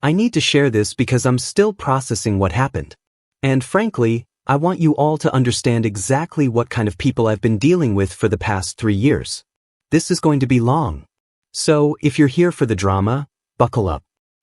I need to share this because I'm still processing what happened. And frankly, I want you all to understand exactly what kind of people I've been dealing with for the past 3 years. This is going to be long. So, if you're here for the drama, buckle up.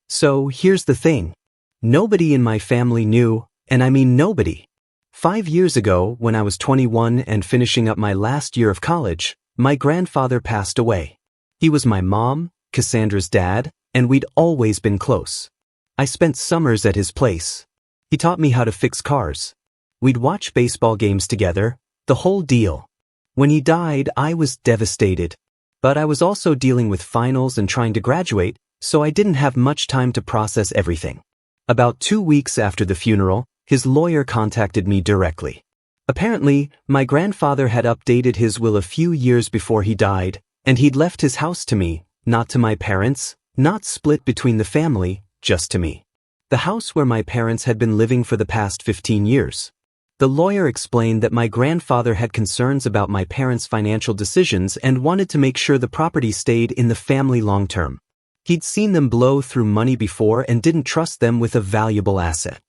So, here's the thing. Nobody in my family knew, and I mean nobody. 5 years ago, when I was 21 and finishing up my last year of college, my grandfather passed away. He was my mom, Cassandra's dad, and we'd always been close. I spent summers at his place. He taught me how to fix cars. We'd watch baseball games together, the whole deal. When he died, I was devastated. But I was also dealing with finals and trying to graduate, so I didn't have much time to process everything. About 2 weeks after the funeral, his lawyer contacted me directly. Apparently, my grandfather had updated his will a few years before he died, and he'd left his house to me, not to my parents, not split between the family, just to me. The house where my parents had been living for the past 15 years. The lawyer explained that my grandfather had concerns about my parents' financial decisions and wanted to make sure the property stayed in the family long term. He'd seen them blow through money before and didn't trust them with a valuable asset.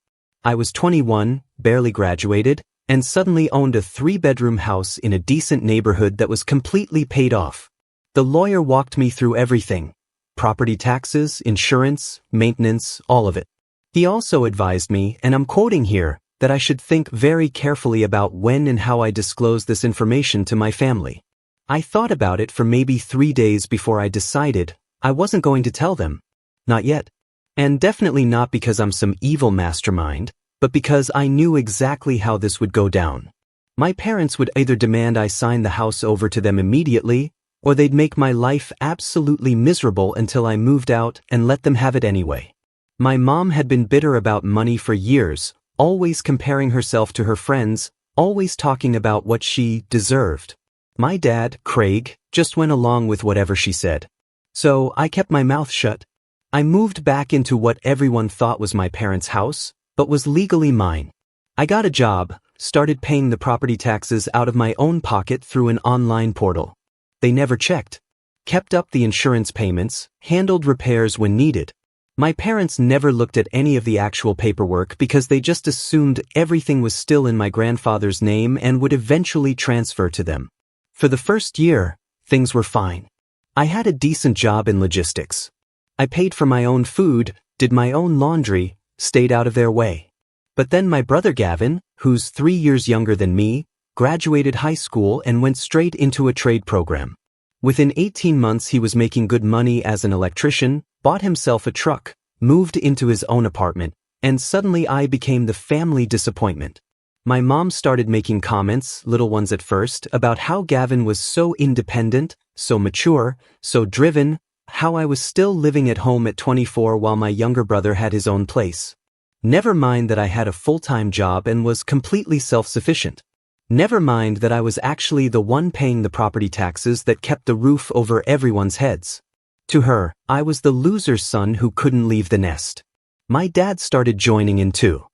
I was 21, barely graduated, and suddenly owned a 3-bedroom house in a decent neighborhood that was completely paid off. The lawyer walked me through everything. Property taxes, insurance, maintenance, all of it. He also advised me, and I'm quoting here, that I should think very carefully about when and how I disclose this information to my family. I thought about it for maybe 3 days before I decided I wasn't going to tell them. Not yet. And definitely not because I'm some evil mastermind, but because I knew exactly how this would go down. My parents would either demand I sign the house over to them immediately, or they'd make my life absolutely miserable until I moved out and let them have it anyway. My mom had been bitter about money for years, always comparing herself to her friends, always talking about what she deserved. My dad, Craig, just went along with whatever she said. So I kept my mouth shut. I moved back into what everyone thought was my parents' house, but was legally mine. I got a job, started paying the property taxes out of my own pocket through an online portal. They never checked. Kept up the insurance payments, handled repairs when needed. My parents never looked at any of the actual paperwork because they just assumed everything was still in my grandfather's name and would eventually transfer to them. For the first year, things were fine. I had a decent job in logistics. I paid for my own food, did my own laundry, stayed out of their way. But then my brother Gavin, who's 3 years younger than me, graduated high school and went straight into a trade program. Within 18 months he was making good money as an electrician, bought himself a truck, moved into his own apartment, and suddenly I became the family disappointment. My mom started making comments, little ones at first, about how Gavin was so independent, so mature, so driven, how I was still living at home at 24 while my younger brother had his own place. Never mind that I had a full-time job and was completely self-sufficient. Never mind that I was actually the one paying the property taxes that kept the roof over everyone's heads. To her, I was the loser's son who couldn't leave the nest. My dad started joining in too.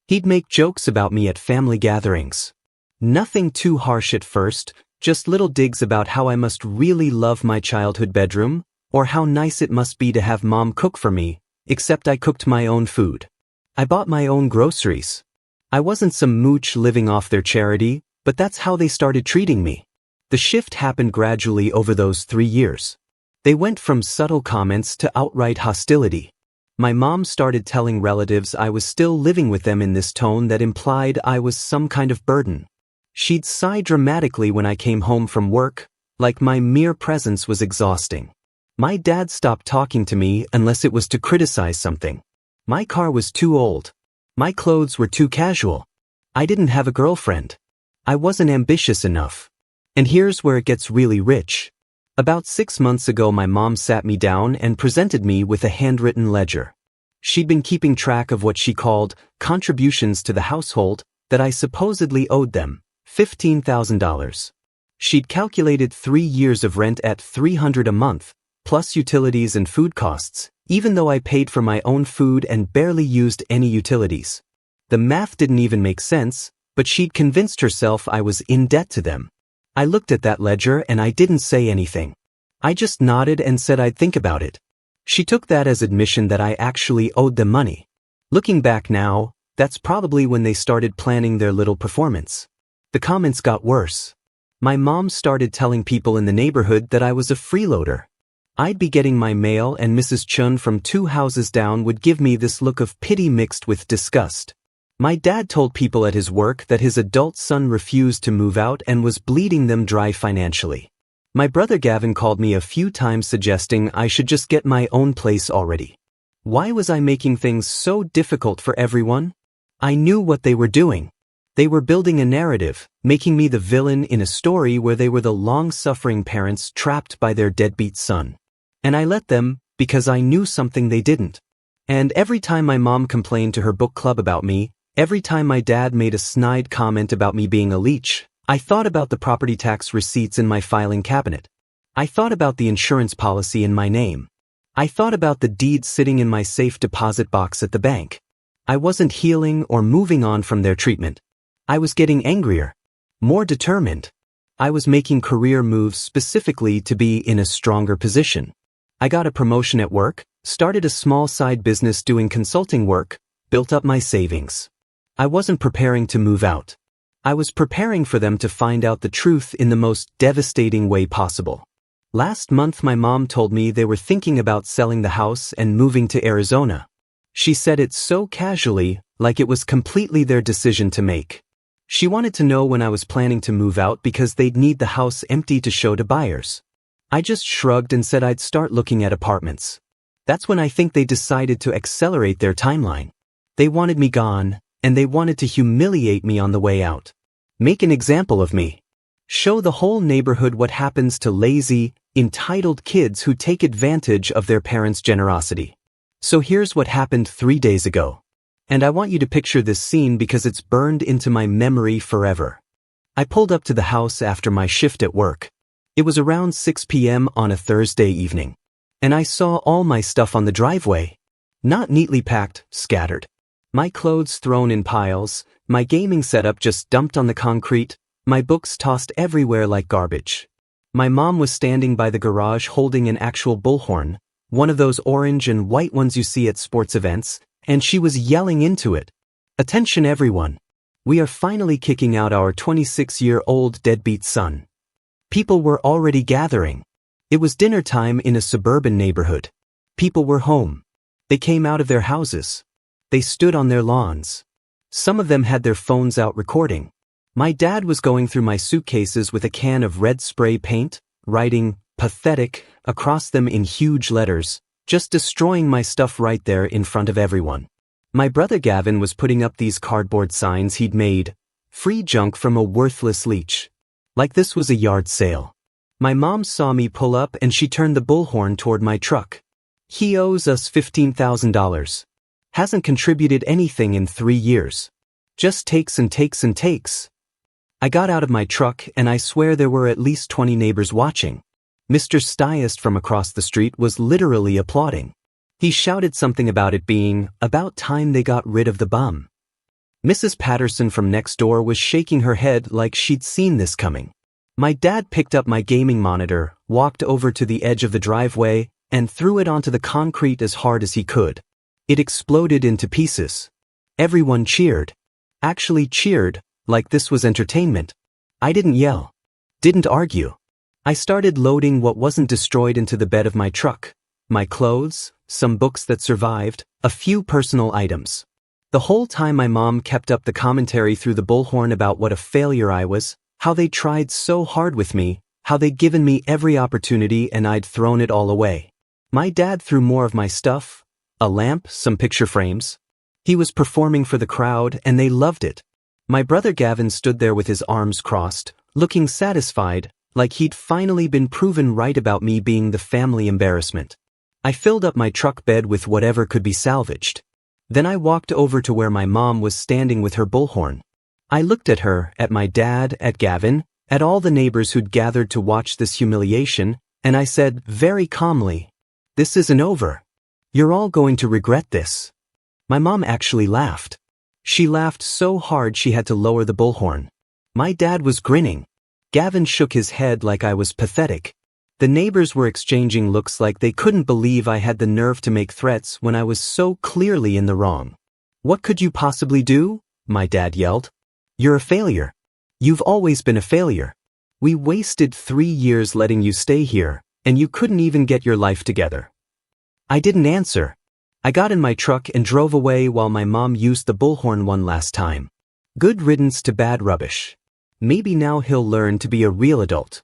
He'd make jokes about me at family gatherings. Nothing too harsh at first, just little digs about how I must really love my childhood bedroom, or how nice it must be to have mom cook for me, except I cooked my own food. I bought my own groceries. I wasn't some mooch living off their charity, but that's how they started treating me. The shift happened gradually over those 3 years. They went from subtle comments to outright hostility. My mom started telling relatives I was still living with them in this tone that implied I was some kind of burden. She'd sigh dramatically when I came home from work, like my mere presence was exhausting. My dad stopped talking to me unless it was to criticize something. My car was too old. My clothes were too casual. I didn't have a girlfriend. I wasn't ambitious enough. And here's where it gets really rich. About 6 months ago my mom sat me down and presented me with a handwritten ledger. She'd been keeping track of what she called contributions to the household that I supposedly owed them, $15,000. She'd calculated 3 years of rent at $300 a month, plus utilities and food costs, even though I paid for my own food and barely used any utilities. The math didn't even make sense, but she'd convinced herself I was in debt to them. I looked at that ledger and I didn't say anything. I just nodded and said I'd think about it. She took that as admission that I actually owed them money. Looking back now, that's probably when they started planning their little performance. The comments got worse. My mom started telling people in the neighborhood that I was a freeloader. I'd be getting my mail and Mrs. Chun from 2 houses down would give me this look of pity mixed with disgust. My dad told people at his work that his adult son refused to move out and was bleeding them dry financially. My brother Gavin called me a few times suggesting I should just get my own place already. Why was I making things so difficult for everyone? I knew what they were doing. They were building a narrative, making me the villain in a story where they were the long-suffering parents trapped by their deadbeat son. And I let them, because I knew something they didn't. And every time my mom complained to her book club about me, every time my dad made a snide comment about me being a leech, I thought about the property tax receipts in my filing cabinet. I thought about the insurance policy in my name. I thought about the deed sitting in my safe deposit box at the bank. I wasn't healing or moving on from their treatment. I was getting angrier, more determined. I was making career moves specifically to be in a stronger position. I got a promotion at work, started a small side business doing consulting work, built up my savings. I wasn't preparing to move out. I was preparing for them to find out the truth in the most devastating way possible. Last month my mom told me they were thinking about selling the house and moving to Arizona. She said it so casually, like it was completely their decision to make. She wanted to know when I was planning to move out because they'd need the house empty to show to buyers. I just shrugged and said I'd start looking at apartments. That's when I think they decided to accelerate their timeline. They wanted me gone, and they wanted to humiliate me on the way out. Make an example of me. Show the whole neighborhood what happens to lazy, entitled kids who take advantage of their parents' generosity. So here's what happened 3 days ago. And I want you to picture this scene because it's burned into my memory forever. I pulled up to the house after my shift at work. It was around 6 p.m. on a Thursday evening. And I saw all my stuff on the driveway. Not neatly packed, scattered. My clothes thrown in piles, my gaming setup just dumped on the concrete, my books tossed everywhere like garbage. My mom was standing by the garage holding an actual bullhorn, one of those orange and white ones you see at sports events, and she was yelling into it. Attention everyone. We are finally kicking out our 26-year-old deadbeat son. People were already gathering. It was dinner time in a suburban neighborhood. People were home. They came out of their houses. They stood on their lawns. Some of them had their phones out recording. My dad was going through my suitcases with a can of red spray paint, writing, "Pathetic," across them in huge letters, just destroying my stuff right there in front of everyone. My brother Gavin was putting up these cardboard signs he'd made, "Free junk from a worthless leech." Like this was a yard sale. My mom saw me pull up and she turned the bullhorn toward my truck. "He owes us $15,000. Hasn't contributed anything in 3 years. Just takes and takes and takes." I got out of my truck and I swear there were at least 20 neighbors watching. Mr. Stiest from across the street was literally applauding. He shouted something about it being about time they got rid of the bum. Mrs. Patterson from next door was shaking her head like she'd seen this coming. My dad picked up my gaming monitor, walked over to the edge of the driveway, and threw it onto the concrete as hard as he could. It exploded into pieces. Everyone cheered. Actually cheered, like this was entertainment. I didn't yell. Didn't argue. I started loading what wasn't destroyed into the bed of my truck. My clothes, some books that survived, a few personal items. The whole time my mom kept up the commentary through the bullhorn about what a failure I was, how they tried so hard with me, how they'd given me every opportunity and I'd thrown it all away. My dad threw more of my stuff, a lamp, some picture frames. He was performing for the crowd and they loved it. My brother Gavin stood there with his arms crossed, looking satisfied, like he'd finally been proven right about me being the family embarrassment. I filled up my truck bed with whatever could be salvaged. Then I walked over to where my mom was standing with her bullhorn. I looked at her, at my dad, at Gavin, at all the neighbors who'd gathered to watch this humiliation, and I said very calmly, "This isn't over. You're all going to regret this." My mom actually laughed. She laughed so hard she had to lower the bullhorn. My dad was grinning. Gavin shook his head like I was pathetic. The neighbors were exchanging looks like they couldn't believe I had the nerve to make threats when I was so clearly in the wrong. "What could you possibly do?" my dad yelled. "You're a failure. You've always been a failure. We wasted 3 years letting you stay here, and you couldn't even get your life together." I didn't answer. I got in my truck and drove away while my mom used the bullhorn one last time. Good riddance to bad rubbish. Maybe now he'll learn to be a real adult.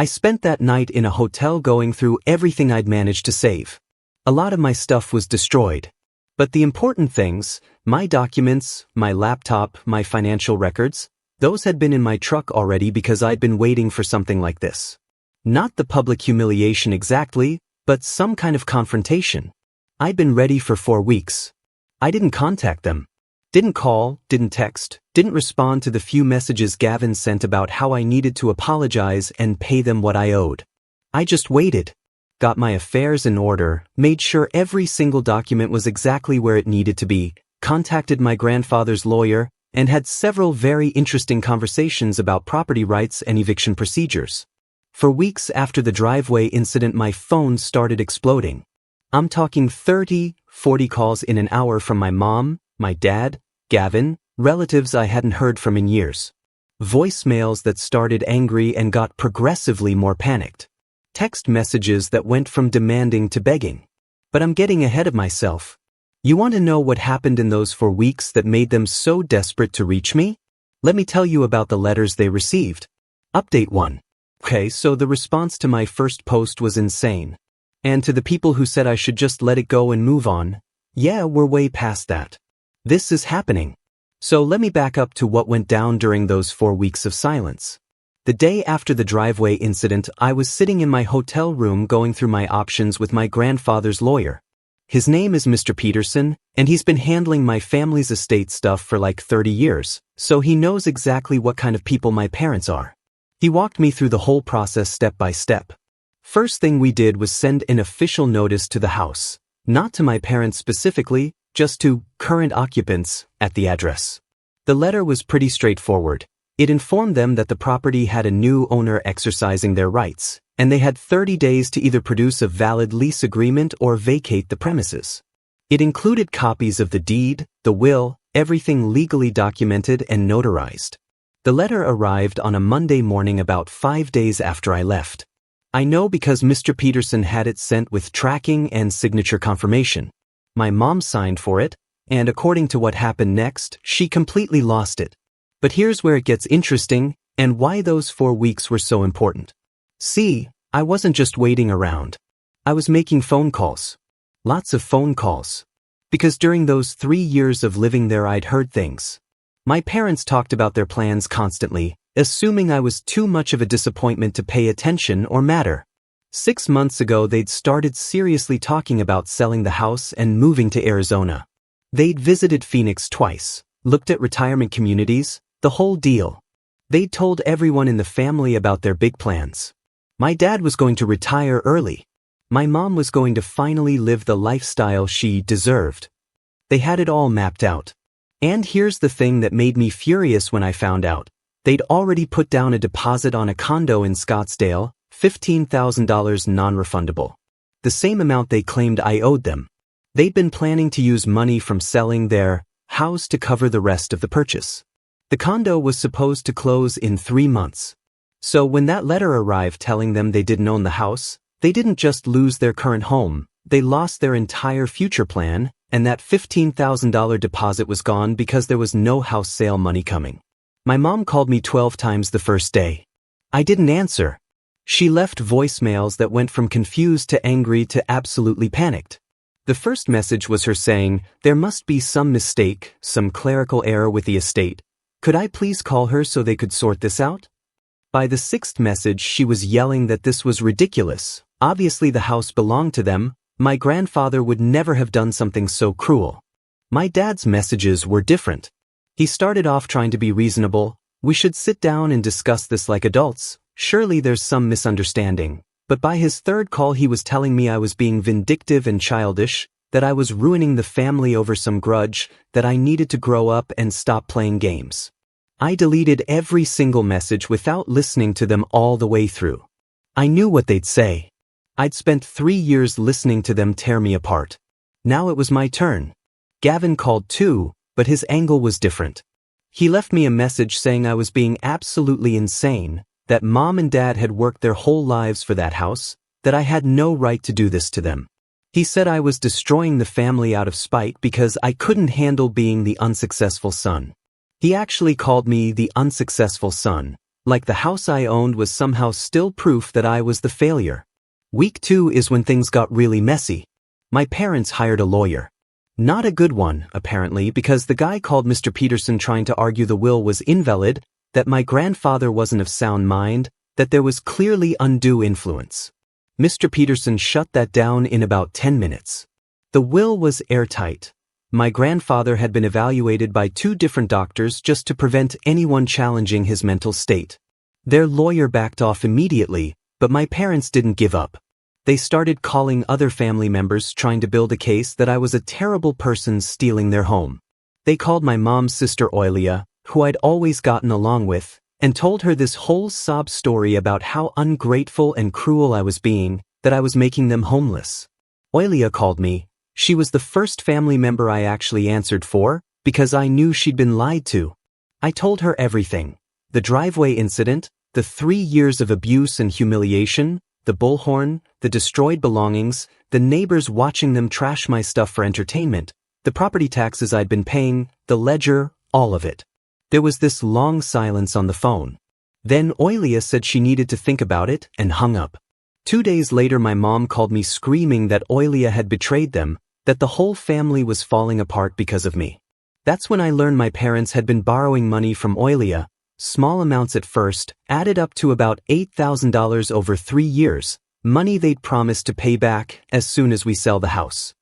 I spent that night in a hotel going through everything I'd managed to save. A lot of my stuff was destroyed. But the important things, my documents, my laptop, my financial records, those had been in my truck already because I'd been waiting for something like this. Not the public humiliation exactly, but some kind of confrontation. I'd been ready for 4 weeks. I didn't contact them. Didn't call, didn't text, didn't respond to the few messages Gavin sent about how I needed to apologize and pay them what I owed. I just waited, got my affairs in order, made sure every single document was exactly where it needed to be, contacted my grandfather's lawyer, and had several very interesting conversations about property rights and eviction procedures. For weeks after the driveway incident, my phone started exploding. I'm talking 30, 40 calls in an hour from my mom, my dad, Gavin, relatives I hadn't heard from in years. Voicemails that started angry and got progressively more panicked. Text messages that went from demanding to begging. But I'm getting ahead of myself. You want to know what happened in those 4 weeks that made them so desperate to reach me? Let me tell you about the letters they received. Update 1. Okay, so the response to my first post was insane. And to the people who said I should just let it go and move on, yeah, we're way past that. This is happening. So let me back up to what went down during those 4 weeks of silence. The day after the driveway incident, I was sitting in my hotel room going through my options with my grandfather's lawyer. His name is Mr. Peterson, and he's been handling my family's estate stuff for like 30 years, so he knows exactly what kind of people my parents are. He walked me through the whole process step by step. First thing we did was send an official notice to the house, not to my parents specifically, just to current occupants at the address. The letter was pretty straightforward. It informed them that the property had a new owner exercising their rights, and they had 30 days to either produce a valid lease agreement or vacate the premises. It included copies of the deed, the will, everything legally documented and notarized. The letter arrived on a Monday morning about 5 days after I left. I know because Mr. Peterson had it sent with tracking and signature confirmation. My mom signed for it, and according to what happened next, she completely lost it. But here's where it gets interesting, and why those 4 weeks were so important. See, I wasn't just waiting around. I was making phone calls. Lots of phone calls. Because during those 3 years of living there I'd heard things. My parents talked about their plans constantly, assuming I was too much of a disappointment to pay attention or matter. 6 months ago they'd started seriously talking about selling the house and moving to Arizona. They'd visited Phoenix twice, looked at retirement communities, the whole deal. They'd told everyone in the family about their big plans. My dad was going to retire early. My mom was going to finally live the lifestyle she deserved. They had it all mapped out. And here's the thing that made me furious when I found out. They'd already put down a deposit on a condo in Scottsdale, $15,000 non-refundable. The same amount they claimed I owed them. They'd been planning to use money from selling their house to cover the rest of the purchase. The condo was supposed to close in 3 months. So when that letter arrived telling them they didn't own the house, they didn't just lose their current home, they lost their entire future plan, and that $15,000 deposit was gone because there was no house sale money coming. My mom called me 12 times the first day. I didn't answer. She left voicemails that went from confused to angry to absolutely panicked. The first message was her saying, "There must be some mistake, some clerical error with the estate. Could I please call her so they could sort this out?" By the 6th message, she was yelling that this was ridiculous. Obviously the house belonged to them. My grandfather would never have done something so cruel. My dad's messages were different. He started off trying to be reasonable. "We should sit down and discuss this like adults. Surely there's some misunderstanding." But by his 3rd call he was telling me I was being vindictive and childish, that I was ruining the family over some grudge, that I needed to grow up and stop playing games. I deleted every single message without listening to them all the way through. I knew what they'd say. I'd spent 3 years listening to them tear me apart. Now it was my turn. Gavin called too, but his angle was different. He left me a message saying I was being absolutely insane, that Mom and Dad had worked their whole lives for that house, that I had no right to do this to them. He said I was destroying the family out of spite because I couldn't handle being the unsuccessful son. He actually called me the unsuccessful son, like the house I owned was somehow still proof that I was the failure. Week 2 is when things got really messy. My parents hired a lawyer. Not a good one, apparently, because the guy called Mr. Peterson trying to argue the will was invalid, that my grandfather wasn't of sound mind, that there was clearly undue influence. Mr. Peterson shut that down in about 10 minutes. The will was airtight. My grandfather had been evaluated by 2 different doctors just to prevent anyone challenging his mental state. Their lawyer backed off immediately, but my parents didn't give up. They started calling other family members trying to build a case that I was a terrible person stealing their home. They called my mom's sister Oilia, who I'd always gotten along with, and told her this whole sob story about how ungrateful and cruel I was being, that I was making them homeless. Oilia called me. She was the first family member I actually answered for, because I knew she'd been lied to. I told her everything. The driveway incident, the 3 years of abuse and humiliation, the bullhorn, the destroyed belongings, the neighbors watching them trash my stuff for entertainment, the property taxes I'd been paying, the ledger, all of it. There was this long silence on the phone. Then Oilia said she needed to think about it and hung up. 2 days later my mom called me screaming that Oilia had betrayed them, that the whole family was falling apart because of me. That's when I learned my parents had been borrowing money from Oilia, small amounts at first, added up to about $8,000 over 3 years, money they'd promised to pay back as soon as we sell the house.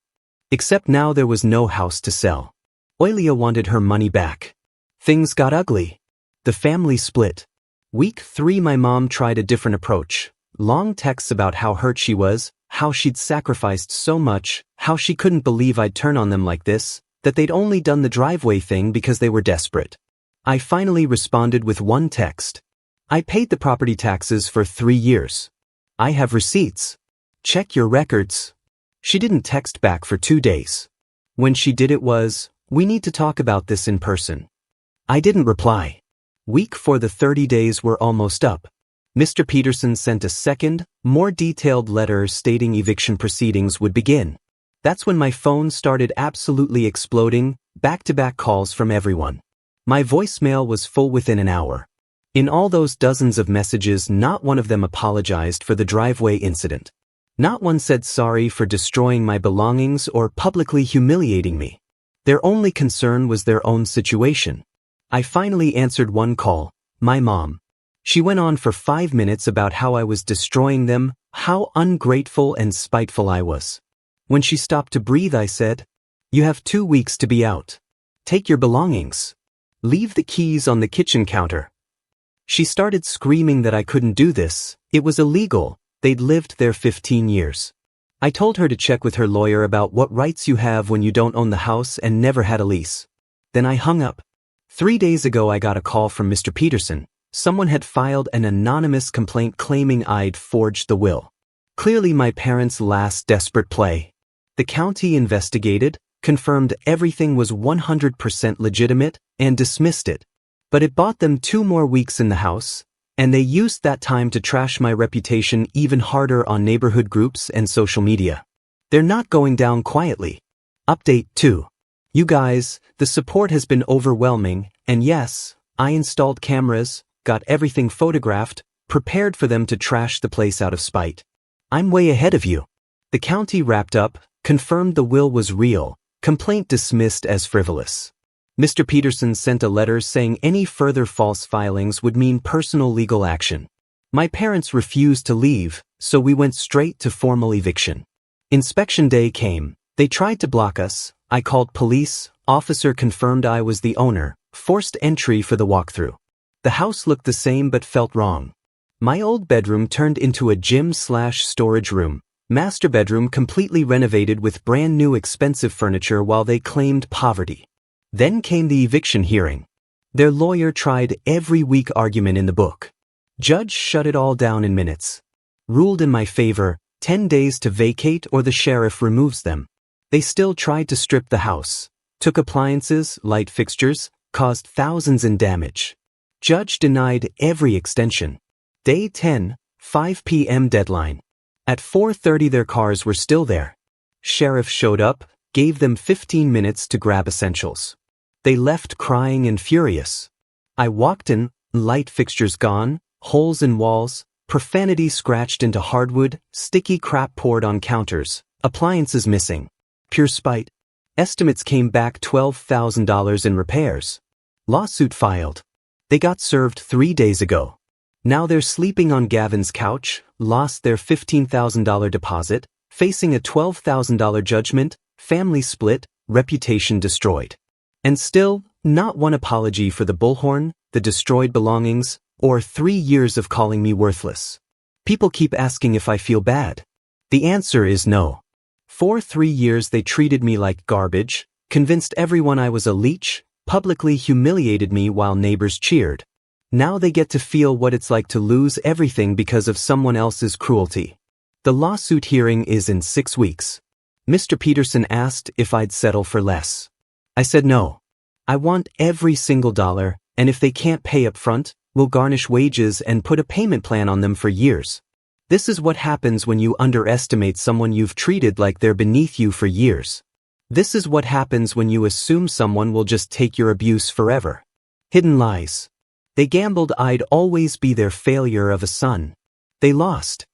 Except now there was no house to sell. Oilia wanted her money back. Things got ugly. The family split. Week 3 my mom tried a different approach. Long texts about how hurt she was, how she'd sacrificed so much, how she couldn't believe I'd turn on them like this, that they'd only done the driveway thing because they were desperate. I finally responded with one text. I paid the property taxes for 3 years. I have receipts. Check your records. She didn't text back for 2 days. When she did it was, we need to talk about this in person. I didn't reply. Week 4 the 30 days were almost up. Mr. Peterson sent a second, more detailed letter stating eviction proceedings would begin. That's when my phone started absolutely exploding, back-to-back calls from everyone. My voicemail was full within an hour. In all those dozens of messages, not one of them apologized for the driveway incident. Not one said sorry for destroying my belongings or publicly humiliating me. Their only concern was their own situation. I finally answered one call, my mom. She went on for 5 minutes about how I was destroying them, how ungrateful and spiteful I was. When she stopped to breathe, I said, "You have 2 weeks to be out. Take your belongings. Leave the keys on the kitchen counter." She started screaming that I couldn't do this. It was illegal. They'd lived there 15 years. I told her to check with her lawyer about what rights you have when you don't own the house and never had a lease. Then I hung up. 3 days ago I got a call from Mr. Peterson. Someone had filed an anonymous complaint claiming I'd forged the will. Clearly my parents' last desperate play. The county investigated, confirmed everything was 100% legitimate, and dismissed it. But it bought them 2 more weeks in the house, and they used that time to trash my reputation even harder on neighborhood groups and social media. They're not going down quietly. Update 2. You guys, the support has been overwhelming, and yes, I installed cameras, got everything photographed, prepared for them to trash the place out of spite. I'm way ahead of you. The county wrapped up, confirmed the will was real, complaint dismissed as frivolous. Mr. Peterson sent a letter saying any further false filings would mean personal legal action. My parents refused to leave, so we went straight to formal eviction. Inspection day came. They tried to block us. I called police. Officer confirmed I was the owner. Forced entry for the walkthrough. The house looked the same but felt wrong. My old bedroom turned into a gym/storage room. Master bedroom completely renovated with brand new expensive furniture while they claimed poverty. Then came the eviction hearing. Their lawyer tried every weak argument in the book. Judge shut it all down in minutes. ruled in my favor, 10 days to vacate or the sheriff removes them. They still tried to strip the house, took appliances, light fixtures, caused thousands in damage. Judge denied every extension. Day 10, 5 p.m. deadline. At 4:30 their cars were still there. Sheriff showed up, gave them 15 minutes to grab essentials. They left crying and furious. I walked in, light fixtures gone, holes in walls, profanity scratched into hardwood, sticky crap poured on counters, appliances missing. Pure spite. Estimates came back $12,000 in repairs. Lawsuit filed. They got served 3 days ago. Now they're sleeping on Gavin's couch, lost their $15,000 deposit, facing a $12,000 judgment, family split, reputation destroyed. And still, not one apology for the bullhorn, the destroyed belongings, or 3 years of calling me worthless. People keep asking if I feel bad. The answer is no. For 3 years they treated me like garbage, convinced everyone I was a leech, publicly humiliated me while neighbors cheered. Now they get to feel what it's like to lose everything because of someone else's cruelty. The lawsuit hearing is in 6 weeks. Mr. Peterson asked if I'd settle for less. I said no. I want every single dollar, and if they can't pay up front, we'll garnish wages and put a payment plan on them for years. This is what happens when you underestimate someone you've treated like they're beneath you for years. This is what happens when you assume someone will just take your abuse forever. Hidden lies. They gambled I'd always be their failure of a son. They lost.